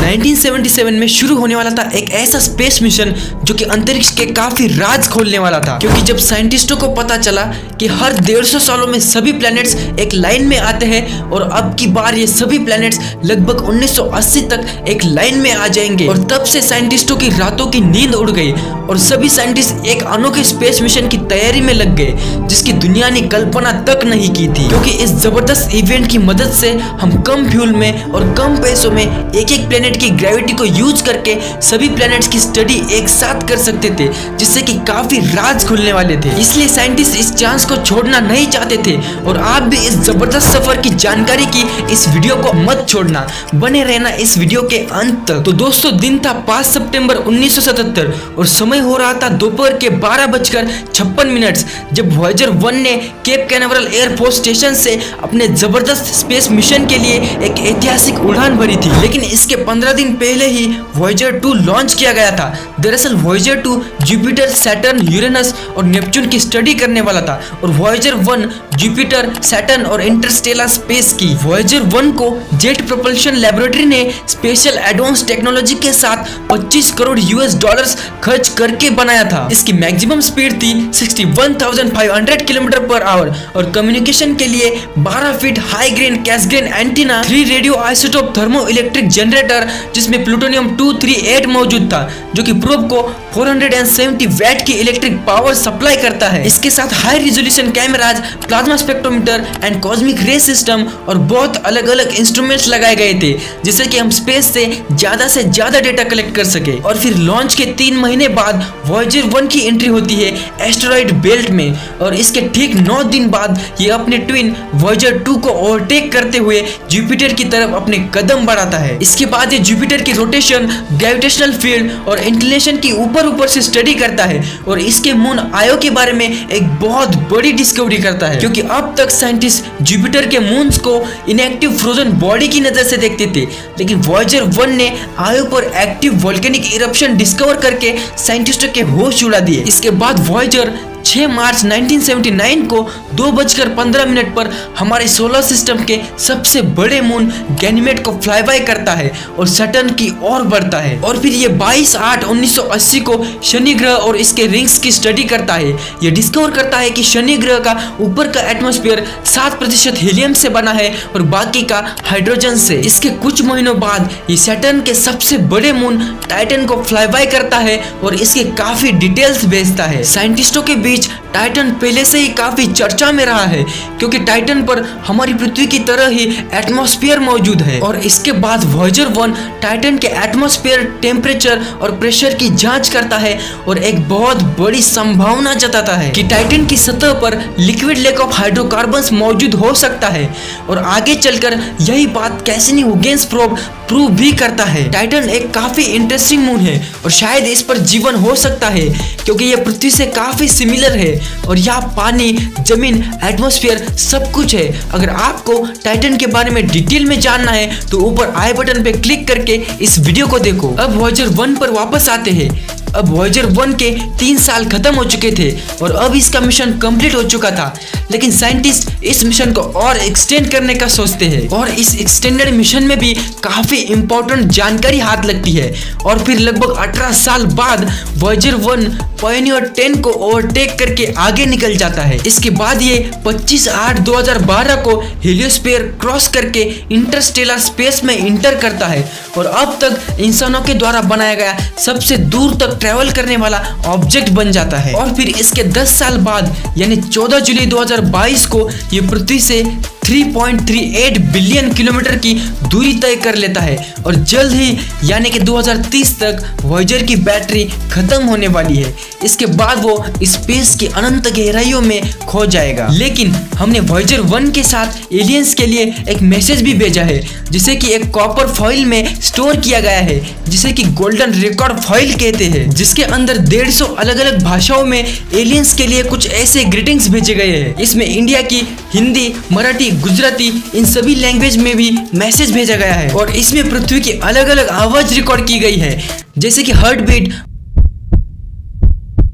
1977 में शुरू होने वाला था एक ऐसा स्पेस मिशन जो कि अंतरिक्ष के काफी राज खोलने वाला था, क्योंकि जब साइंटिस्टों को पता चला कि हर 150 सालों में सभी प्लैनेट्स एक लाइन में आते हैं और अब की बार ये सभी प्लैनेट्स लगभग 1980 तक एक लाइन में आ जाएंगे, और तब से साइंटिस्टों की रातों की नींद उड़ गई और सभी साइंटिस्ट एक अनोखे स्पेस मिशन की तैयारी में लग गए जिसकी दुनिया ने कल्पना तक नहीं की थी। क्योंकि इस जबरदस्त इवेंट की मदद से हम कम फ्यूल में और कम पैसों में एक एक प्लेनेट की ग्रेविटी को यूज करके सभी प्लैनेट्स की स्टडी एक साथ कर सकते थे, जिससे कि काफी राज खुलने वाले थे। इसलिए साइंटिस्ट इस चांस को छोड़ना नहीं चाहते थे और आप भी इस जबरदस्त सफर की जानकारी की इस वीडियो को मत छोड़ना, बने रहना इस वीडियो के अंत तक। तो दोस्तों, दिन था 5 सितंबर 1977 और समय हो रहा था दोपहर के 12:56 जब वॉयेजर 1 ने केप कैनावरल एयरफोर्स स्टेशन से अपने जबरदस्त स्पेस मिशन के लिए एक ऐतिहासिक उड़ान भरी थी। लेकिन इसके 15 दिन पहले ही वॉयेजर 2 लॉन्च किया गया था। दरअसल वॉयेजर 2 जुपिटर, सैटर्न, यूरेनस और नेपच्यून की स्टडी करने वाला था और वॉयेजर 1 जुपिटर, सैटर्न और इंटरस्टेलर स्पेस की। वॉयेजर 1 को जेट प्रोपल्शन लैबोरेटरी ने स्पेशल एडवांस टेक्नोलॉजी के साथ $25 करोड़ US खर्च करके बनाया था। इसकी मैक्सिमम स्पीड थी 61,500 km/h और कम्युनिकेशन के लिए 12 feet high grain cash grain antenna, 3 radio isotope thermo electric generator जिसमें प्लूटोनियम 238 मौजूद था, जो कि प्रोब को 470 वैट की इलेक्ट्रिक पावर सप्लाई करता है। इसके साथ high resolution cameras, plasma spectrometer and cosmic रे सिस्टम और बहुत अलग अलग इंस्ट्रूमेंट्स लगाए गए थे, जिससे कि हम स्पेस से ज्यादा डेटा कलेक्ट कर सके। और फिर लॉन्च के 3 महीने बाद वॉयेजर 1 की एंट्री होती है एस्टेरॉइड बेल्ट में और इसके ठीक 9 दिन बाद ये अपने ट्विन वॉयेजर 2 को ओवरटेक करते हुए जुपिटर की तरफ अपने कदम बढ़ाता है। इसके बाद ये जुपिटर की रोटेशन, ग्रेविटेशनल फील्ड और इंक्लिनेशन की ऊपर से स्टडी करता है और इसके मून आयो के बारे में एक बहुत बड़ी डिस्कवरी करता है, क्योंकि अब तक साइंटिस्ट जुपिटर के मून्स को इनएक्टिव फ्रोजन बॉडी की नजर से देखते थे, लेकिन वॉयेजर 1 ने आयो पर एक्टिव वोल्केनिक इरप्शन डिस्कवर करके साइंटिस्टों के होश उड़ा दिए। इसके बाद वॉयेजर 6 मार्च 1979 को 2:15 पर हमारे सोलर सिस्टम के सबसे बड़े मून गैनीमेड को फ्लाई बाय करता है और सैटर्न की ओर बढ़ता है। और फिर ये 22/8/1980 को शनि ग्रह और इसके रिंग्स की स्टडी करता है। ये डिस्कवर करता है कि शनि ग्रह का ऊपर का एटमॉस्फेयर 7% हीलियम से बना है और बाकी का हाइड्रोजन से। इसके कुछ महीनों बाद ये सैटर्न के सबसे बड़े मून टाइटन को फ्लाई बाय करता है और इसके काफी डिटेल्स भेजता है। साइंटिस्टों के बीच टाइटन पहले से ही काफी चर्चा में रहा है, क्योंकि टाइटन पर हमारी पृथ्वी की तरह ही एटमॉस्फेयर मौजूद है। और इसके बाद वॉयेजर 1 टाइटन के एटमॉस्फेयर, टेम्परेचर और प्रेशर की जांच करता है और एक बहुत बड़ी संभावना जताता है कि टाइटन की सतह पर लिक्विड लेक ऑफ हाइड्रोकार्बन्स मौजूद हो सकता है। और आगे चलकर यही बात कैसिनी-हुगेन्स प्रोब प्रूव भी करता है। टाइटन एक काफी इंटरेस्टिंग मून है और शायद इस पर जीवन हो सकता है, क्योंकि यह पृथ्वी से काफी सिमिलर है और यहाँ पानी, जमीन, एटमॉस्फेयर सब कुछ है। अगर आपको टाइटन के बारे में डिटेल में जानना है तो ऊपर आई बटन पे क्लिक करके इस वीडियो को देखो। अब वॉयेजर 1 पर वापस आते हैं। अब वॉयेजर 1 के 3 साल खत्म हो चुके थे और अब इसका मिशन कंप्लीट हो चुका था, लेकिन साइंटिस्ट इस मिशन को और एक्सटेंड करने का सोचते हैं और इस एक्सटेंडेड मिशन में भी काफी इंपॉर्टेंट जानकारी हाथ लगती है। और फिर लगभग 18 साल बाद वॉयेजर 1 पायोनियर 10 को ओवरटेक करके आगे निकल जाता है। इसके बाद ये 25/8/2012 को हेलियोस्फीयर क्रॉस करके इंटरस्टेलर स्पेस में इंटर करता है और अब तक इंसानों के द्वारा बनाया गया सबसे दूर तक ट्रैवल करने वाला ऑब्जेक्ट बन जाता है। और फिर इसके 10 साल बाद यानी 14 जुलाई 2022 को ये पृथ्वी से 3.38 बिलियन किलोमीटर की दूरी तय कर लेता है और जल्द ही यानी कि 2030 तक वॉयेजर की बैटरी खत्म होने वाली है। इसके बाद वो स्पेस की अनंत गहराइयों में खो जाएगा। लेकिन हमने वॉयेजर 1 के साथ एलियंस के लिए एक मैसेज भी भेजा है, जिसे कि एक कॉपर फॉइल में स्टोर किया गया है, जिसे कि गोल्डन रिकॉर्ड फॉइल कहते हैं, जिसके अंदर 150 अलग अलग भाषाओं में एलियंस के लिए कुछ ऐसे ग्रीटिंग्स भेजे गए हैं। इसमें इंडिया की हिंदी, मराठी, गुजराती इन सभी लैंग्वेज में भी मैसेज भेजा गया है और इसमें पृथ्वी की अलग अलग आवाज रिकॉर्ड की गई है, जैसे कि हार्ट बीट,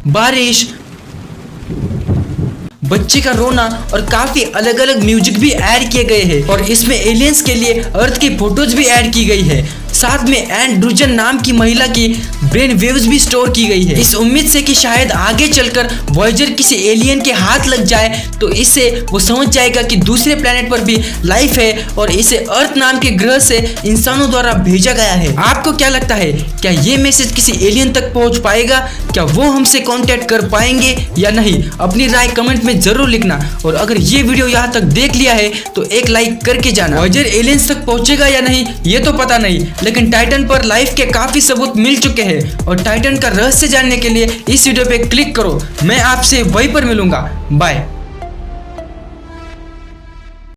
बारिश, बच्चे का रोना और काफी अलग अलग म्यूजिक भी ऐड किए गए हैं और इसमें एलियंस के लिए अर्थ की फोटोज भी ऐड की गई है। साथ में एंड्रूजन नाम की महिला की ब्रेन वेव्स भी स्टोर की गई है, इस उम्मीद से कि शायद आगे चलकर वॉयेजर किसी एलियन के हाथ लग जाए तो इससे वो समझ जाएगा कि दूसरे प्लेनेट पर भी लाइफ है और इसे अर्थ नाम के ग्रह से इंसानों द्वारा भेजा गया है। आपको क्या लगता है, क्या ये मैसेज किसी एलियन तक पहुंच पाएगा? क्या वो हमसे कांटेक्ट कर पाएंगे या नहीं? अपनी राय कमेंट में जरूर लिखना और अगर ये वीडियो यहाँ तक देख लिया है तो एक लाइक करके जाना। वॉयेजर एलियंस तक पहुंचेगा या नहीं ये तो पता नहीं, लेकिन टाइटन पर लाइफ के काफी सबूत मिल चुके हैं और टाइटन का रहस्य जानने के लिए इस वीडियो पे क्लिक करो। मैं आपसे वहीं पर मिलूंगा। बाय।